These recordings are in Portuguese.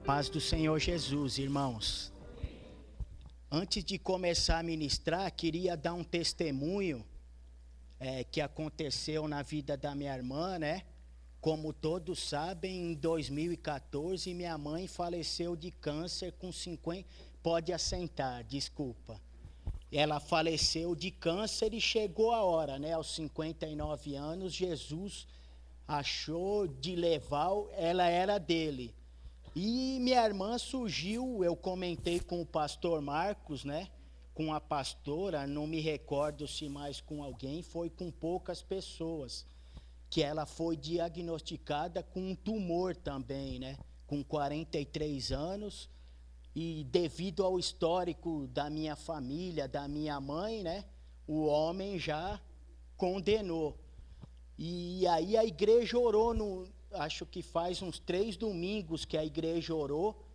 Paz do Senhor Jesus, irmãos. Antes de começar a ministrar, queria dar um testemunho que aconteceu na vida da minha irmã, né? Como todos sabem, em 2014, minha mãe faleceu de câncer com 50... Pode assentar, desculpa. Ela faleceu de câncer e chegou a hora, né? Aos 59 anos, Jesus achou de levar, ela era dele. E minha irmã surgiu, eu comentei com o pastor Marcos, né? Com a pastora, não me recordo se mais com alguém, foi com poucas pessoas. Que ela foi diagnosticada com um tumor também, né? Com 43 anos. E devido ao histórico da minha família, da minha mãe, né? O homem já condenou. E aí a igreja orou acho que faz uns 3 domingos que a igreja orou,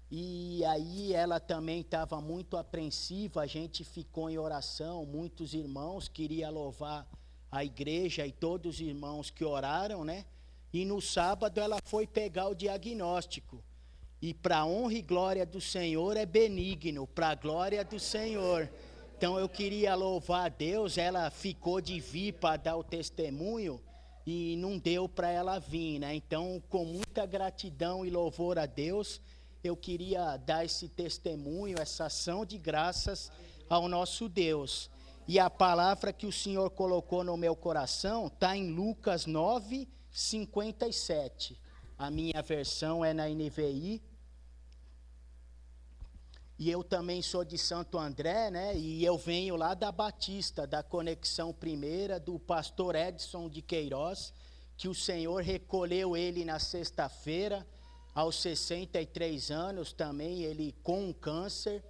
e aí ela também estava muito apreensiva, a gente ficou em oração, muitos irmãos queriam louvar a igreja e todos os irmãos que oraram, né? E no sábado ela foi pegar o diagnóstico, e para a honra e glória do Senhor é benigno, para a glória do Senhor. Então eu queria louvar a Deus, ela ficou de vir para dar o testemunho, e não deu para ela vir, né? Então, com muita gratidão e louvor a Deus, eu queria dar esse testemunho, essa ação de graças ao nosso Deus. E a palavra que o Senhor colocou no meu coração está em Lucas 9, 57. A minha versão é na NVI. E eu também sou de Santo André, né? E eu venho lá da Batista, da Conexão Primeira, do pastor Edson de Queiroz, que o Senhor recolheu ele na sexta-feira, aos 63 anos também, ele com um câncer,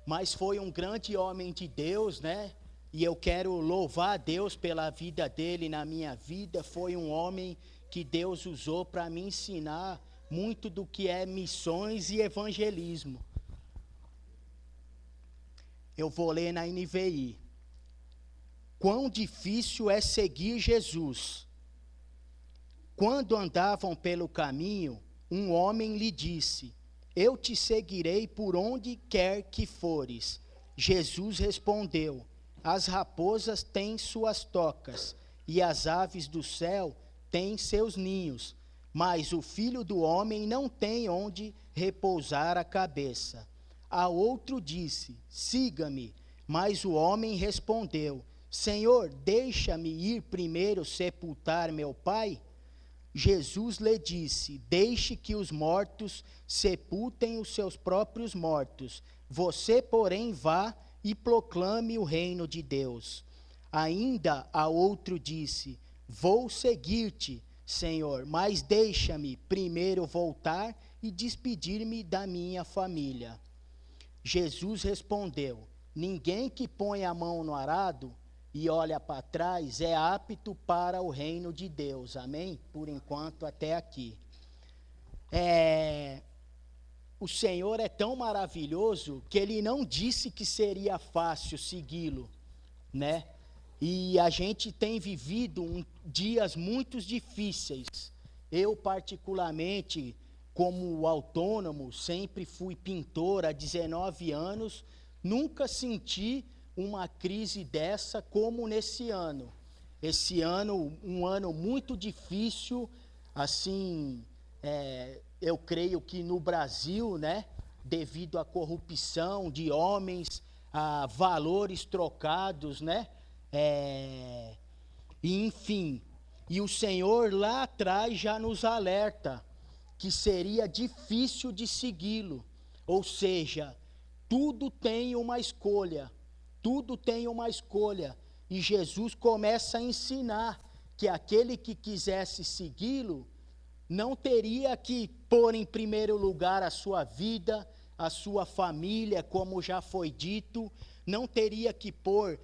mas foi um grande homem de Deus, né? E eu quero louvar a Deus pela vida dele na minha vida. Foi um homem que Deus usou para me ensinar muito do que é missões e evangelismo. Eu vou ler na NVI. Quão difícil é seguir Jesus. Quando andavam pelo caminho, um homem lhe disse: eu te seguirei por onde quer que fores. Jesus respondeu: as raposas têm suas tocas, e as aves do céu têm seus ninhos, mas o Filho do Homem não tem onde repousar a cabeça. A outro disse: siga-me. Mas o homem respondeu: Senhor, deixa-me ir primeiro sepultar meu pai. Jesus lhe disse: deixe que os mortos sepultem os seus próprios mortos. Você, porém, vá e proclame o reino de Deus. Ainda a outro disse: vou seguir-te, Senhor, mas deixa-me primeiro voltar e despedir-me da minha família. Jesus respondeu: ninguém que põe a mão no arado e olha para trás é apto para o reino de Deus. Amém? Por enquanto, até aqui. O Senhor é tão maravilhoso que Ele não disse que seria fácil segui-lo, né? E a gente tem vivido dias muito difíceis. Eu, particularmente, como autônomo, sempre fui pintor há 19 anos, nunca senti uma crise dessa como nesse ano. Esse ano, um ano muito difícil, assim, eu creio que no Brasil, né, devido à corrupção de homens, a valores trocados, né, enfim, e o Senhor lá atrás já nos alerta que seria difícil de segui-lo, ou seja, tudo tem uma escolha, e Jesus começa a ensinar que aquele que quisesse segui-lo, não teria que pôr em primeiro lugar a sua vida, a sua família, como já foi dito, não teria que pôr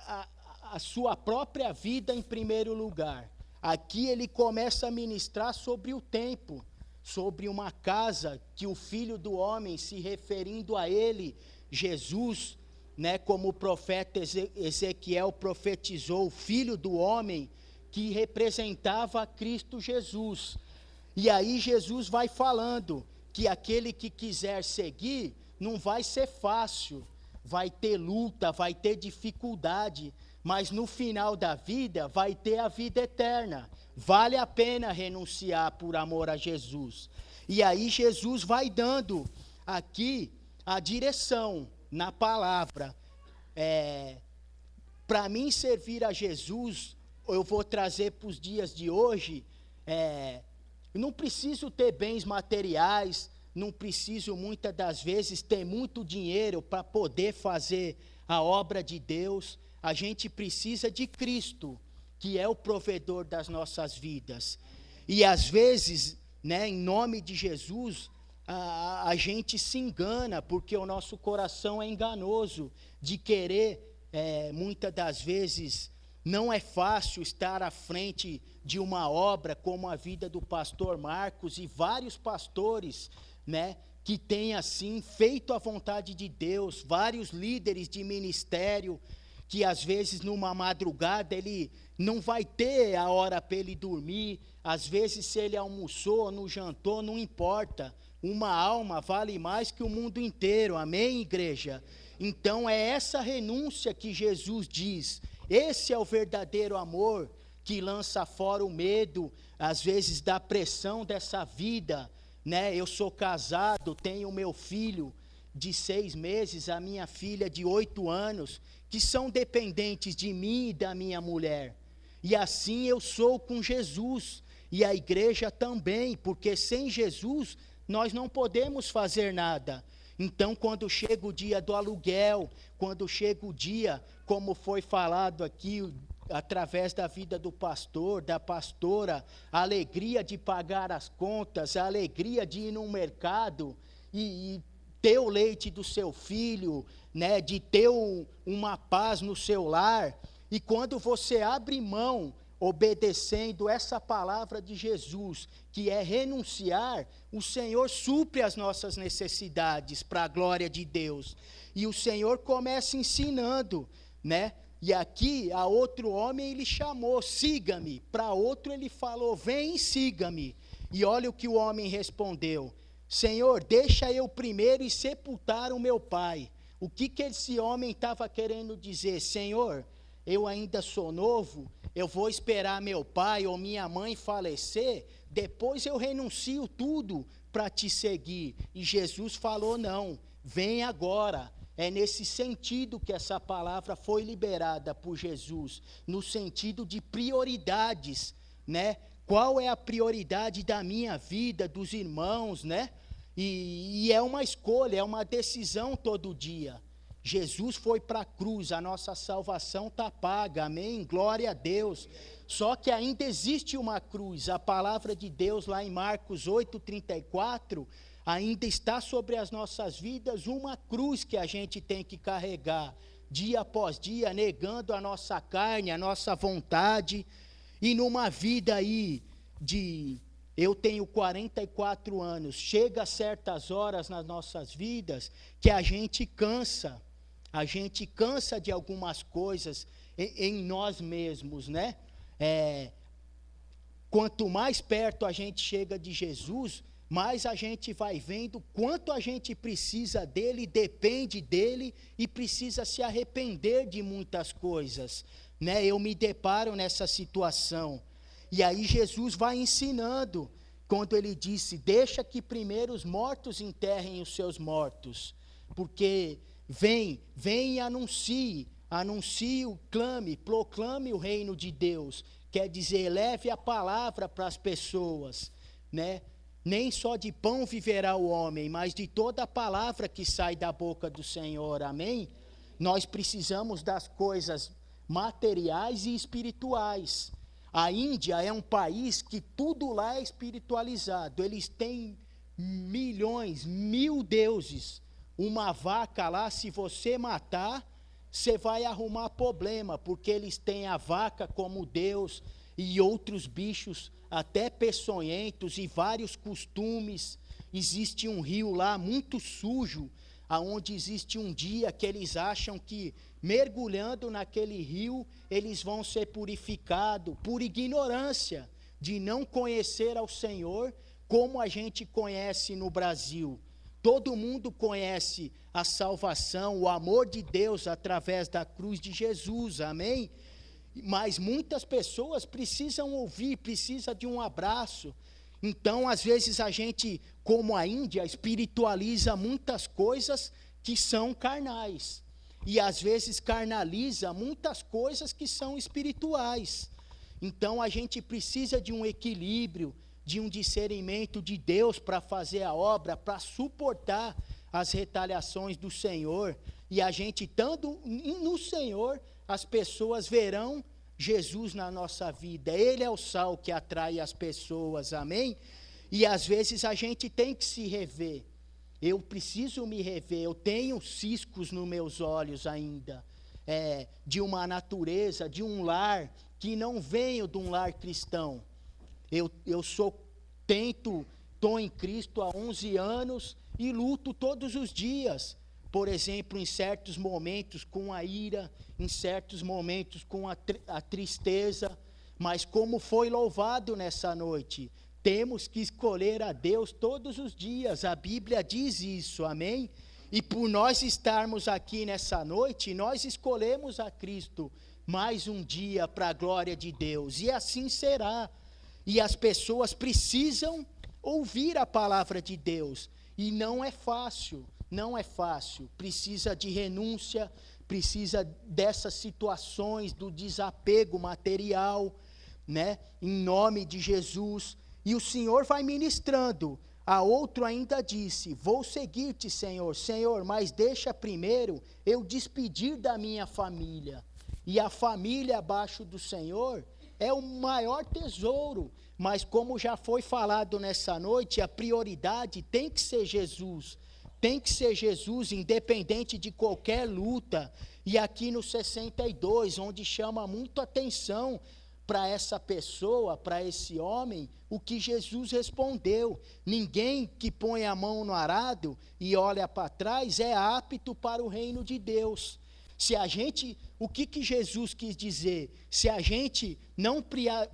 a sua própria vida em primeiro lugar. Aqui ele começa a ministrar sobre o tempo, sobre uma casa que o Filho do Homem, se referindo a ele, Jesus, né, como o profeta Ezequiel profetizou, o Filho do Homem, que representava a Cristo Jesus. E aí Jesus vai falando que aquele que quiser seguir, não vai ser fácil, vai ter luta, vai ter dificuldade, mas no final da vida vai ter a vida eterna. Vale a pena renunciar por amor a Jesus. E aí Jesus vai dando aqui a direção na palavra. Para mim servir a Jesus, eu vou trazer para os dias de hoje, não preciso ter bens materiais, não preciso muitas das vezes ter muito dinheiro para poder fazer a obra de Deus. A gente precisa de Cristo, que é o provedor das nossas vidas. E às vezes, né, em nome de Jesus, a gente se engana, porque o nosso coração é enganoso, de querer, muitas das vezes, não é fácil estar à frente de uma obra como a vida do pastor Marcos e vários pastores, né, que têm assim feito a vontade de Deus, vários líderes de ministério, que às vezes numa madrugada ele não vai ter a hora para ele dormir, às vezes se ele almoçou, não jantou, não importa, uma alma vale mais que o mundo inteiro, amém, igreja? Então é essa renúncia que Jesus diz, esse é o verdadeiro amor, que lança fora o medo, às vezes da pressão dessa vida, né? Eu sou casado, tenho meu filho de 6 meses, a minha filha de 8 anos, que são dependentes de mim e da minha mulher. E assim eu sou com Jesus, e a igreja também, porque sem Jesus nós não podemos fazer nada. Então, quando chega o dia do aluguel, quando chega o dia, como foi falado aqui, através da vida do pastor, da pastora, a alegria de pagar as contas, a alegria de ir no mercado e ter o leite do seu filho, né, de ter uma paz no seu lar. E quando você abre mão, obedecendo essa palavra de Jesus, que é renunciar, o Senhor supre as nossas necessidades para a glória de Deus. E o Senhor começa ensinando, né? E aqui, a outro homem ele chamou, siga-me. Para outro ele falou, vem e siga-me. E olha o que o homem respondeu, Senhor, deixa eu primeiro ir sepultar o meu pai. O que esse homem estava querendo dizer? Senhor, eu ainda sou novo, eu vou esperar meu pai ou minha mãe falecer, depois eu renuncio tudo para te seguir. E Jesus falou, não, vem agora. É nesse sentido que essa palavra foi liberada por Jesus, no sentido de prioridades, né? Qual é a prioridade da minha vida, dos irmãos, né? E é uma escolha, é uma decisão todo dia. Jesus foi para a cruz, a nossa salvação está paga, amém? Glória a Deus. Só que ainda existe uma cruz, a palavra de Deus lá em Marcos 8:34, ainda está sobre as nossas vidas uma cruz que a gente tem que carregar, dia após dia, negando a nossa carne, a nossa vontade, e numa vida aí eu tenho 44 anos, chega certas horas nas nossas vidas que a gente cansa de algumas coisas em nós mesmos, né? Quanto mais perto a gente chega de Jesus, mais a gente vai vendo quanto a gente precisa dele, depende dele e precisa se arrepender de muitas coisas, né? Eu me deparo nessa situação. E aí Jesus vai ensinando, quando ele disse, deixa que primeiro os mortos enterrem os seus mortos, porque vem e anuncie, proclame o reino de Deus, quer dizer, leve a palavra para as pessoas, né? Nem só de pão viverá o homem, mas de toda a palavra que sai da boca do Senhor, amém? Nós precisamos das coisas materiais e espirituais. A Índia é um país que tudo lá é espiritualizado, eles têm milhões, 1000 deuses. Uma vaca lá, se você matar, você vai arrumar problema, porque eles têm a vaca como Deus e outros bichos até peçonhentos e vários costumes. Existe um rio lá muito sujo, aonde existe um dia que eles acham que mergulhando naquele rio, eles vão ser purificados por ignorância de não conhecer ao Senhor, como a gente conhece no Brasil. Todo mundo conhece a salvação, o amor de Deus através da cruz de Jesus, amém? Mas muitas pessoas precisam ouvir, precisam de um abraço. Então, às vezes a gente, como a Índia, espiritualiza muitas coisas que são carnais. E às vezes carnaliza muitas coisas que são espirituais. Então a gente precisa de um equilíbrio, de um discernimento de Deus para fazer a obra, para suportar as retaliações do Senhor. E a gente, estando no Senhor, as pessoas verão Jesus na nossa vida. Ele é o sal que atrai as pessoas, amém? E às vezes a gente tem que se rever. Eu preciso me rever, eu tenho ciscos nos meus olhos ainda, de uma natureza, de um lar, que não venho de um lar cristão. Eu estou em Cristo há 11 anos e luto todos os dias. Por exemplo, em certos momentos com a ira, em certos momentos com a tristeza, mas como foi louvado nessa noite, temos que escolher a Deus todos os dias, a Bíblia diz isso, amém? E por nós estarmos aqui nessa noite, nós escolhemos a Cristo mais um dia para a glória de Deus, e assim será. E as pessoas precisam ouvir a palavra de Deus, e não é fácil, precisa de renúncia, precisa dessas situações do desapego material, né? Em nome de Jesus. E o Senhor vai ministrando. A outro ainda disse: vou seguir-te, Senhor, mas deixa primeiro eu despedir da minha família. E a família abaixo do Senhor é o maior tesouro. Mas como já foi falado nessa noite, a prioridade tem que ser Jesus. Tem que ser Jesus, independente de qualquer luta. E aqui no 62, onde chama muito atenção para essa pessoa, para esse homem, o que Jesus respondeu: ninguém que põe a mão no arado e olha para trás é apto para o reino de Deus. O que Jesus quis dizer? Se a gente não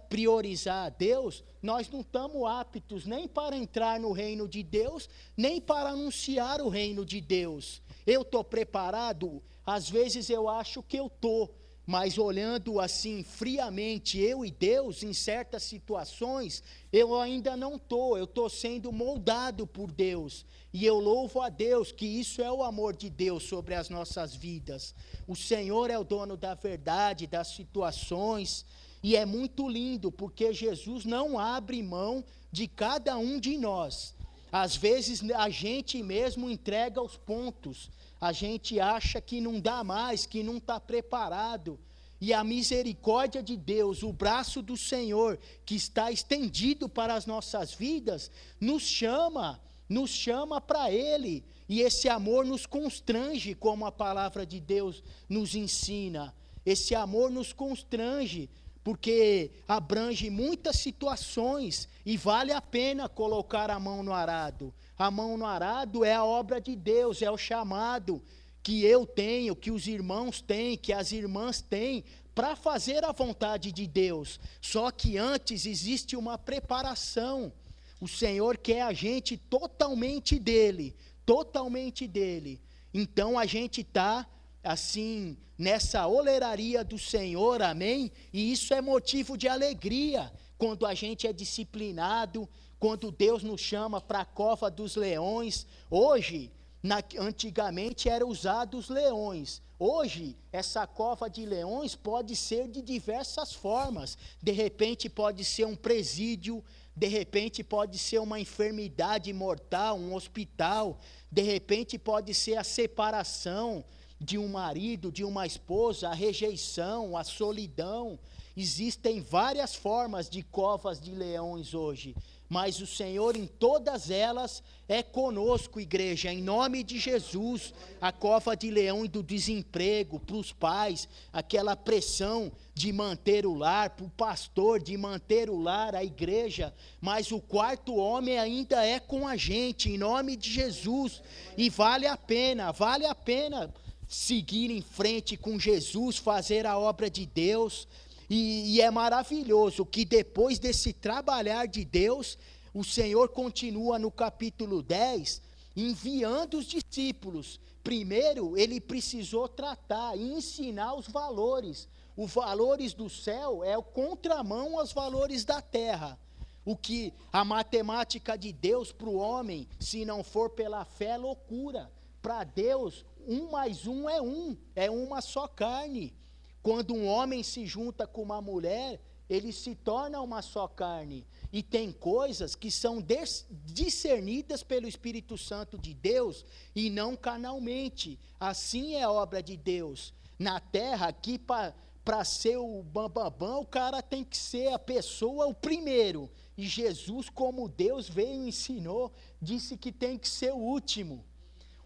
priorizar a Deus, nós não estamos aptos nem para entrar no reino de Deus, nem para anunciar o reino de Deus. Eu estou preparado? Às vezes eu acho que eu estou, mas olhando assim friamente, eu e Deus, em certas situações, eu ainda não estou, eu estou sendo moldado por Deus. E eu louvo a Deus que isso é o amor de Deus sobre as nossas vidas. O Senhor é o dono da verdade, das situações, e é muito lindo, porque Jesus não abre mão de cada um de nós. Às vezes a gente mesmo entrega os pontos, a gente acha que não dá mais, que não está preparado. E a misericórdia de Deus, o braço do Senhor, que está estendido para as nossas vidas, nos chama para Ele. E esse amor nos constrange, como a palavra de Deus nos ensina. Esse amor nos constrange, porque abrange muitas situações e vale a pena colocar a mão no arado. A mão no arado é a obra de Deus, é o chamado que eu tenho, que os irmãos têm, que as irmãs têm, para fazer a vontade de Deus. Só que antes existe uma preparação. O Senhor quer a gente totalmente dele, totalmente dele. Então a gente está assim, nessa oleraria do Senhor, amém? E isso é motivo de alegria, quando a gente é disciplinado, quando Deus nos chama para a cova dos leões. Hoje, antigamente era usado os leões. Hoje, essa cova de leões pode ser de diversas formas. De repente pode ser um presídio, de repente pode ser uma enfermidade mortal, um hospital, de repente pode ser a separação de um marido, de uma esposa, a rejeição, a solidão. Existem várias formas de covas de leões hoje, mas o Senhor em todas elas é conosco, igreja, em nome de Jesus. A cova de leão e do desemprego, para os pais, aquela pressão de manter o lar, para o pastor de manter o lar, a igreja, mas o quarto homem ainda é com a gente, em nome de Jesus, e vale a pena seguir em frente com Jesus, fazer a obra de Deus. E é maravilhoso que depois desse trabalhar de Deus, o Senhor continua no capítulo 10, enviando os discípulos. Primeiro, ele precisou tratar e ensinar os valores. Os valores do céu é o contramão aos valores da terra. O que a matemática de Deus para o homem, se não for pela fé, é loucura. Para Deus, 1 mais 1 é uma só carne. Quando um homem se junta com uma mulher, ele se torna uma só carne. E tem coisas que são discernidas pelo Espírito Santo de Deus e não carnalmente. Assim é a obra de Deus. Na terra, aqui para ser o bambambam, o cara tem que ser a pessoa o primeiro. E Jesus, como Deus veio e ensinou, disse que tem que ser o último.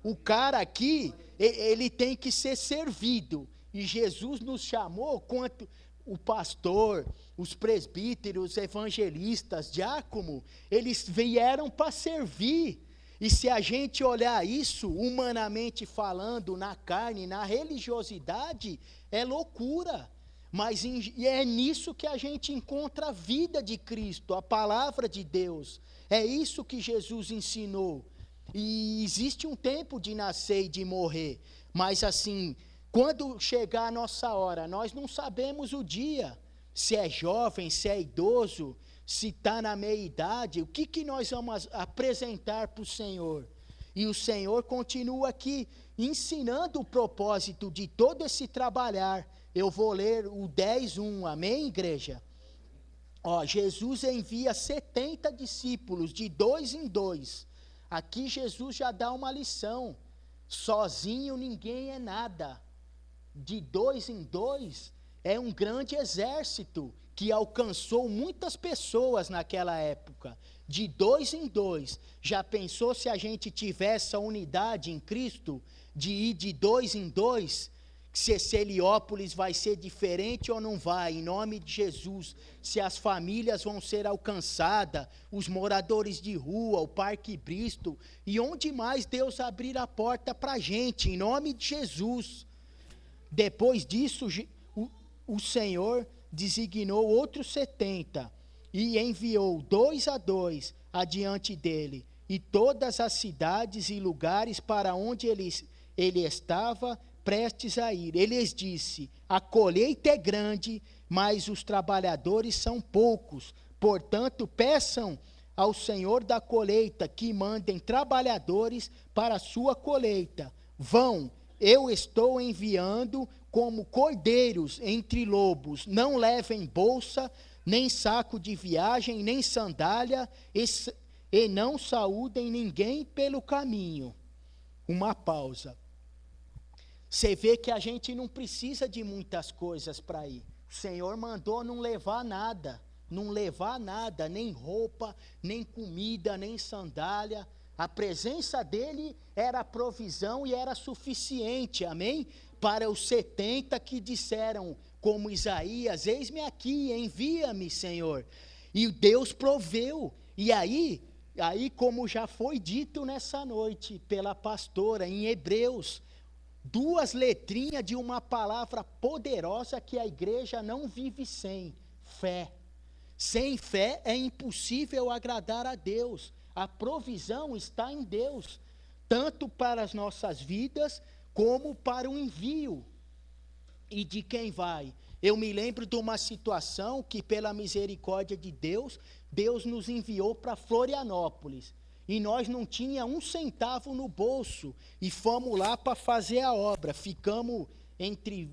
O cara aqui, ele tem que ser servido. E Jesus nos chamou, quanto o pastor, os presbíteros, os evangelistas, diácono, eles vieram para servir. E se a gente olhar isso, humanamente falando, na carne, na religiosidade, é loucura. Mas é nisso que a gente encontra a vida de Cristo, a palavra de Deus. É isso que Jesus ensinou. E existe um tempo de nascer e de morrer. Mas assim, quando chegar a nossa hora, nós não sabemos o dia. Se é jovem, se é idoso, se está na meia-idade, o que nós vamos apresentar para o Senhor? E o Senhor continua aqui ensinando o propósito de todo esse trabalhar. Eu vou ler o 10:1, amém, igreja? Jesus envia 70 discípulos, de 2 em 2. Aqui Jesus já dá uma lição. Sozinho ninguém é nada. De 2 em 2 é um grande exército que alcançou muitas pessoas naquela época. De 2 em 2. Já pensou se a gente tivesse a unidade em Cristo, de ir de 2 em 2? Se Heliópolis vai ser diferente ou não vai, em nome de Jesus. Se as famílias vão ser alcançadas, os moradores de rua, o Parque Bristo, e onde mais Deus abrir a porta para a gente, em nome de Jesus. Depois disso, o Senhor designou outros 70 e enviou 2 a 2 adiante dele, e todas as cidades e lugares para onde ele estava prestes a ir. Ele lhes disse: a colheita é grande, mas os trabalhadores são poucos. Portanto, peçam ao Senhor da colheita que mandem trabalhadores para a sua colheita. Vão, eu estou enviando como cordeiros entre lobos. Não levem bolsa, nem saco de viagem, nem sandália, e não saúdem ninguém pelo caminho. Uma pausa. Você vê que a gente não precisa de muitas coisas para ir. O Senhor mandou não levar nada, nem roupa, nem comida, nem sandália. A presença dele era a provisão e era suficiente, amém? Para os 70 que disseram, como Isaías: eis-me aqui, envia-me, Senhor. E Deus proveu. E aí, como já foi dito nessa noite pela pastora, em Hebreus, 2 letrinhas de uma palavra poderosa que a igreja não vive sem: fé. Sem fé é impossível agradar a Deus. A provisão está em Deus, tanto para as nossas vidas, como para o envio. E de quem vai? Eu me lembro de uma situação que, pela misericórdia de Deus, Deus nos enviou para Florianópolis. E nós não tínhamos 1 centavo no bolso, e fomos lá para fazer a obra. Ficamos entre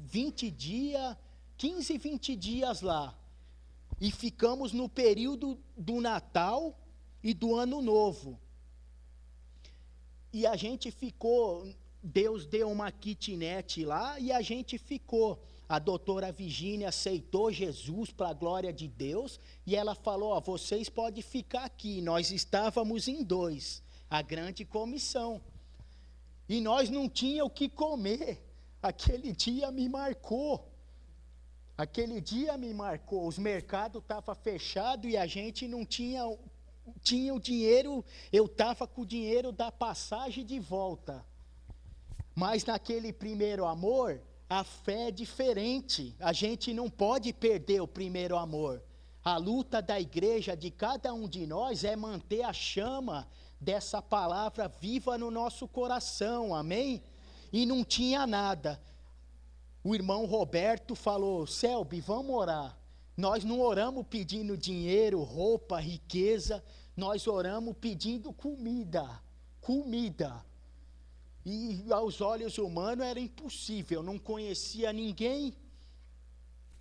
15 e 20 dias lá. E ficamos no período do Natal e do Ano Novo. E a gente ficou, Deus deu uma kitnet lá, e a gente ficou. A doutora Virgínia aceitou Jesus para a glória de Deus, e ela falou: vocês podem ficar aqui. Nós estávamos em 2, a grande comissão. E nós não tínhamos o que comer. Aquele dia me marcou. Os mercados estavam fechados e a gente não tinha o dinheiro. Eu estava com o dinheiro da passagem de volta. Mas naquele primeiro amor, a fé é diferente. A gente não pode perder o primeiro amor. A luta da igreja, de cada um de nós, é manter a chama dessa palavra viva no nosso coração, amém? E não tinha nada. O irmão Roberto falou: Selby, vamos orar. Nós não oramos pedindo dinheiro, roupa, riqueza, nós oramos pedindo comida. E aos olhos humanos era impossível, não conhecia ninguém.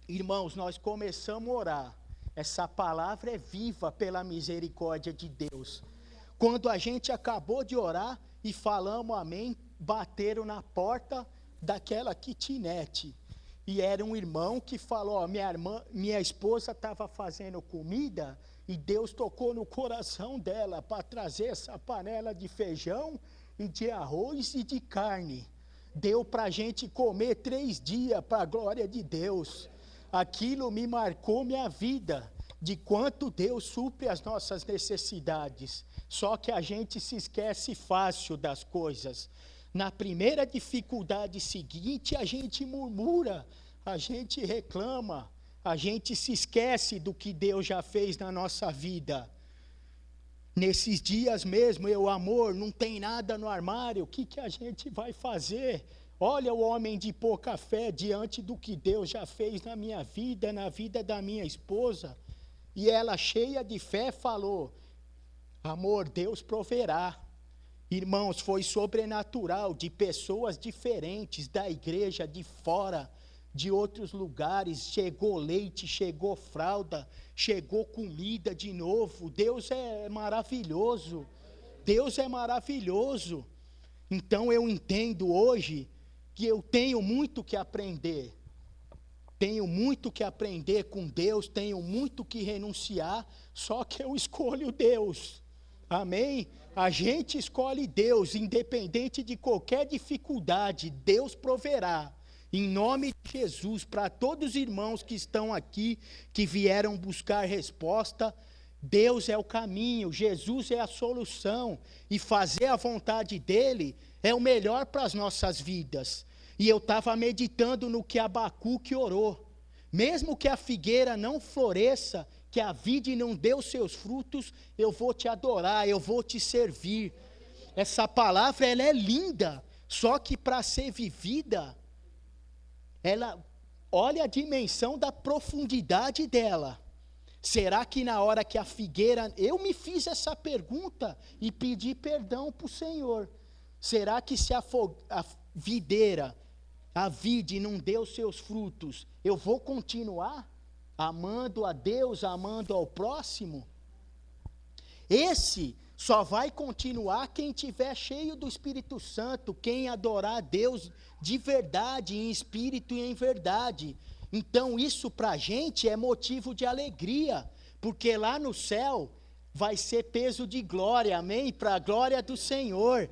Irmãos, nós começamos a orar. Essa palavra é viva pela misericórdia de Deus. Quando a gente acabou de orar e falamos amém, bateram na porta daquela kitnet. E era um irmão que falou: ó, minha esposa estava fazendo comida e Deus tocou no coração dela para trazer essa panela de feijão e de arroz e de carne. Deu para a gente comer 3 dias, para a glória de Deus. Aquilo me marcou minha vida, de quanto Deus supre as nossas necessidades. Só que a gente se esquece fácil das coisas. Na primeira dificuldade seguinte, a gente murmura, a gente reclama, a gente se esquece do que Deus já fez na nossa vida. Nesses dias mesmo, amor, não tem nada no armário, o que a gente vai fazer? Olha o homem de pouca fé diante do que Deus já fez na minha vida, na vida da minha esposa. E ela, cheia de fé, falou: amor, Deus proverá. Irmãos, foi sobrenatural, de pessoas diferentes, da igreja, de fora, de outros lugares. Chegou leite, chegou fralda, chegou comida de novo. Deus é maravilhoso. Deus é maravilhoso. Então eu entendo hoje que eu tenho muito que aprender. Tenho muito que aprender com Deus, tenho muito que renunciar, só que eu escolho Deus. Amém? A gente escolhe Deus, independente de qualquer dificuldade, Deus proverá. Em nome de Jesus, para todos os irmãos que estão aqui, que vieram buscar resposta, Deus é o caminho, Jesus é a solução, e fazer a vontade dEle é o melhor para as nossas vidas. E eu estava meditando no que Abacuque orou. Mesmo que a figueira não floresça, que a vide não dê os seus frutos, eu vou te adorar, eu vou te servir. Essa palavra, ela é linda, só que para ser vivida, olha a dimensão da profundidade dela. Será que na hora que a figueira, eu me fiz essa pergunta e pedi perdão para o Senhor. Será que se a videira, a vide não deu seus frutos, eu vou continuar amando a Deus, amando ao próximo? Esse só vai continuar quem estiver cheio do Espírito Santo, quem adorar a Deus de verdade, em espírito e em verdade. Então isso para a gente é motivo de alegria, porque lá no céu vai ser peso de glória, amém? Para a glória do Senhor.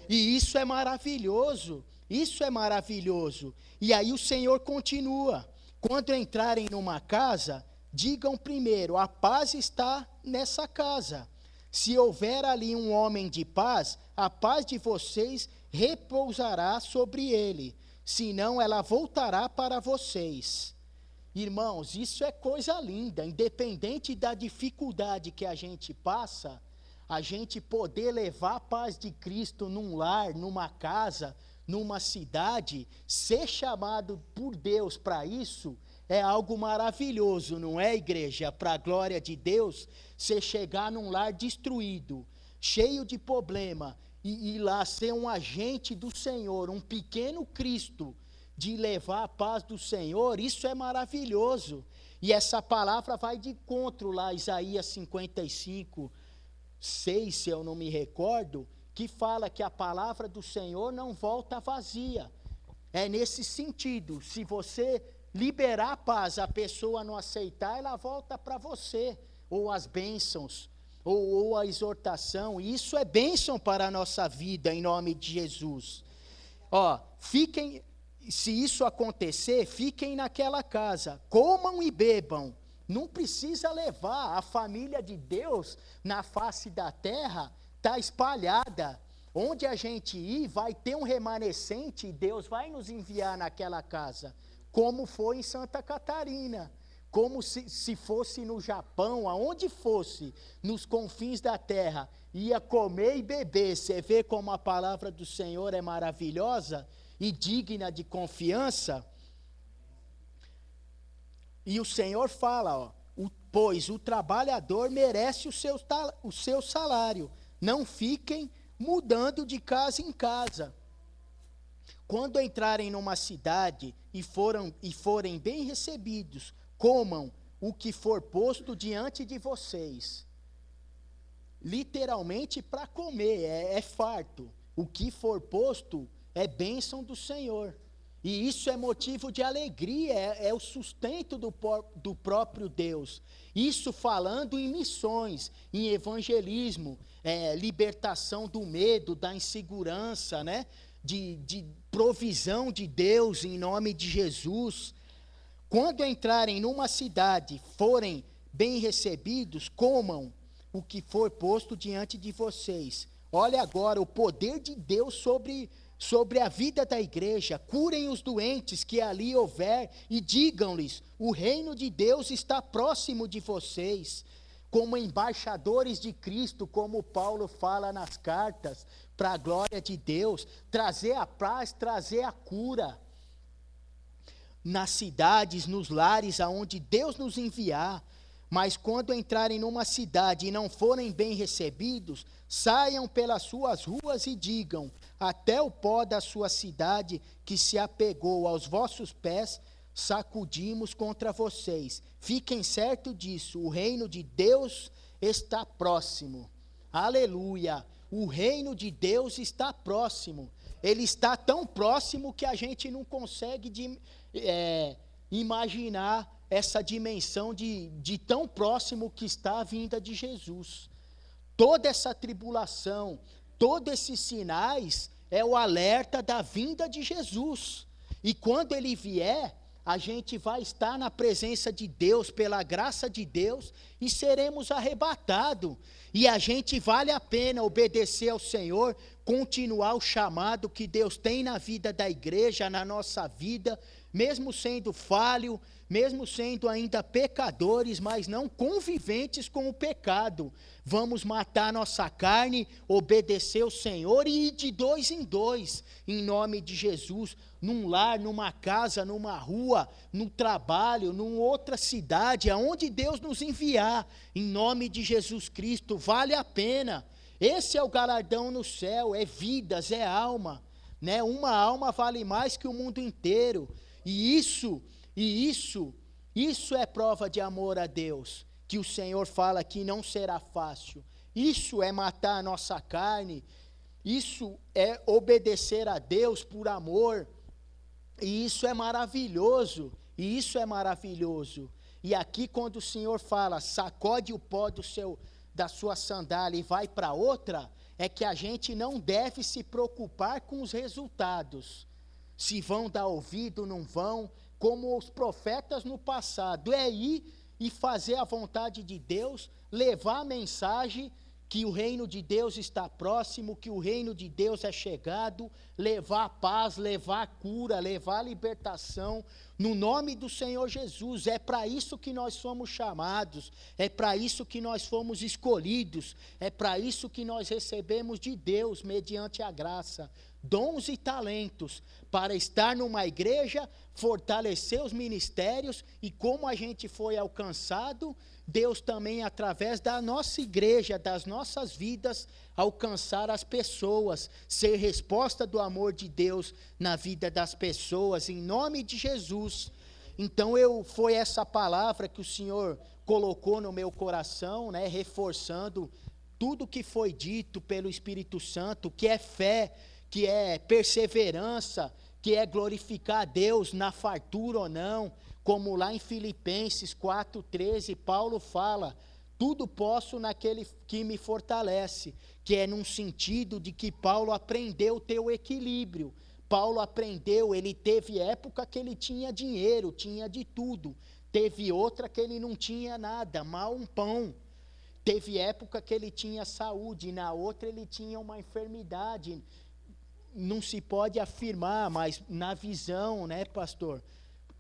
E isso é maravilhoso. Isso é maravilhoso. E aí o Senhor continua: quando entrarem numa casa, digam primeiro: a paz está nessa casa. Se houver ali um homem de paz, a paz de vocês repousará sobre ele, senão ela voltará para vocês. Irmãos, isso é coisa linda, independente da dificuldade que a gente passa, a gente poder levar a paz de Cristo num lar, numa casa, numa cidade, ser chamado por Deus para isso, é algo maravilhoso, não é, igreja? Para a glória de Deus, você chegar num lar destruído, cheio de problema, e lá ser um agente do Senhor, um pequeno Cristo, de levar a paz do Senhor, isso é maravilhoso. E essa palavra vai de encontro lá, Isaías 55, 6, se eu não me recordo, que fala que a palavra do Senhor não volta vazia. É nesse sentido, se você liberar a paz, a pessoa não aceitar, ela volta para você, ou as bênçãos, ou a exortação. Isso é bênção para a nossa vida, em nome de Jesus. Se isso acontecer, fiquem naquela casa, comam e bebam. Não precisa levar. A família de Deus na face da terra está espalhada. Onde a gente ir, vai ter um remanescente, e Deus vai nos enviar naquela casa, como foi em Santa Catarina. como se fosse no Japão, aonde fosse, nos confins da terra, ia comer e beber. Você vê como a palavra do Senhor é maravilhosa e digna de confiança? E o Senhor fala, ó, pois o trabalhador merece o seu salário. Não fiquem mudando de casa em casa. Quando entrarem numa cidade e forem bem recebidos, comam o que for posto diante de vocês. Literalmente para comer, é farto. O que for posto é bênção do Senhor. E isso é motivo de alegria, é o sustento do próprio Deus. Isso falando em missões, em evangelismo, libertação do medo, da insegurança, né? De provisão de Deus em nome de Jesus. Quando entrarem numa cidade, forem bem recebidos, comam o que for posto diante de vocês. Olha agora o poder de Deus sobre a vida da igreja. Curem os doentes que ali houver e digam-lhes: o reino de Deus está próximo de vocês. Como embaixadores de Cristo, como Paulo fala nas cartas, para a glória de Deus, trazer a paz, trazer a cura. Nas cidades, nos lares aonde Deus nos enviar. Mas quando entrarem numa cidade e não forem bem recebidos, saiam pelas suas ruas e digam: até o pó da sua cidade que se apegou aos vossos pés, sacudimos contra vocês. Fiquem certos disso, o reino de Deus está próximo. Aleluia! O reino de Deus está próximo. Ele está tão próximo que a gente não consegue imaginar essa dimensão de tão próximo que está a vinda de Jesus. Toda essa tribulação, todos esses sinais é o alerta da vinda de Jesus. E quando ele vier, a gente vai estar na presença de Deus, pela graça de Deus, e seremos arrebatados. E a gente vale a pena obedecer ao Senhor, continuar o chamado que Deus tem na vida da igreja, na nossa vida, mesmo sendo falho, mesmo sendo ainda pecadores, mas não conviventes com o pecado. Vamos matar nossa carne, obedecer ao Senhor e ir de 2 em 2, em nome de Jesus, num lar, numa casa, numa rua, no trabalho, numa outra cidade, aonde Deus nos enviar, em nome de Jesus Cristo, vale a pena. Esse é o galardão no céu, é vidas, é alma, né? Uma alma vale mais que o mundo inteiro. E isso é prova de amor a Deus, que o Senhor fala que não será fácil. Isso é matar a nossa carne, isso é obedecer a Deus por amor, e isso é maravilhoso, E aqui quando o Senhor fala, sacode o pó da sua sandália e vai para outra, é que a gente não deve se preocupar com os resultados. Se vão dar ouvido, não vão, como os profetas no passado, é ir e fazer a vontade de Deus, levar a mensagem que o reino de Deus está próximo, que o reino de Deus é chegado, levar a paz, levar a cura, levar a libertação, no nome do Senhor Jesus. É para isso que nós somos chamados, é para isso que nós fomos escolhidos, é para isso que nós recebemos de Deus, mediante a graça, dons e talentos, para estar numa igreja, fortalecer os ministérios, e como a gente foi alcançado, Deus também, através da nossa igreja, das nossas vidas, alcançar as pessoas, ser resposta do amor de Deus na vida das pessoas, em nome de Jesus. Então foi essa palavra que o Senhor colocou no meu coração, né, reforçando tudo que foi dito pelo Espírito Santo, que é fé, que é perseverança, que é glorificar a Deus na fartura ou não, como lá em Filipenses 4,13, Paulo fala, tudo posso naquele que me fortalece, que é num sentido de que Paulo aprendeu a ter o equilíbrio. Paulo aprendeu, ele teve época que ele tinha dinheiro, tinha de tudo, teve outra que ele não tinha nada, mal um pão. Teve época que ele tinha saúde, na outra ele tinha uma enfermidade. Não se pode afirmar, mas na visão, né, pastor?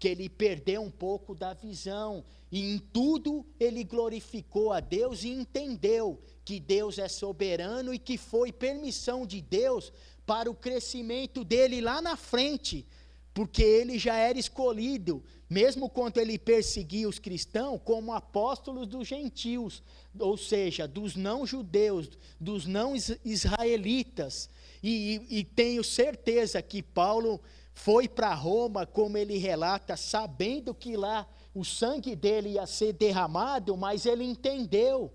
que ele perdeu um pouco da visão. E em tudo ele glorificou a Deus e entendeu que Deus é soberano e que foi permissão de Deus para o crescimento dele lá na frente, porque ele já era escolhido, mesmo quando ele perseguia os cristãos, como apóstolos dos gentios, ou seja, dos não-judeus, dos não-israelitas. E tenho certeza que Paulo foi para Roma, como ele relata, sabendo que lá o sangue dele ia ser derramado, mas ele entendeu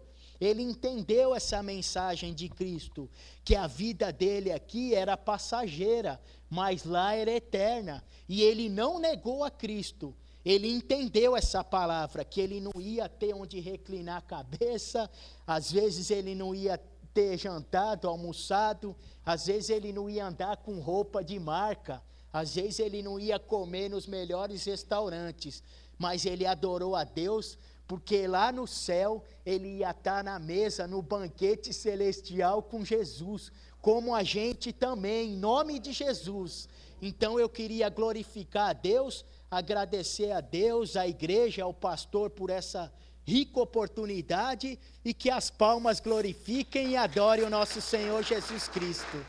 essa mensagem de Cristo, que a vida dele aqui era passageira, mas lá era eterna, e ele não negou a Cristo, ele entendeu essa palavra, que ele não ia ter onde reclinar a cabeça, às vezes ele não ia ter jantado, almoçado, às vezes ele não ia andar com roupa de marca, às vezes ele não ia comer nos melhores restaurantes, mas ele adorou a Deus, porque lá no céu ele ia estar na mesa, no banquete celestial com Jesus, como a gente também, em nome de Jesus. Então eu queria glorificar a Deus, agradecer a Deus, à igreja, ao pastor por essa rica oportunidade, e que as palmas glorifiquem e adorem o nosso Senhor Jesus Cristo.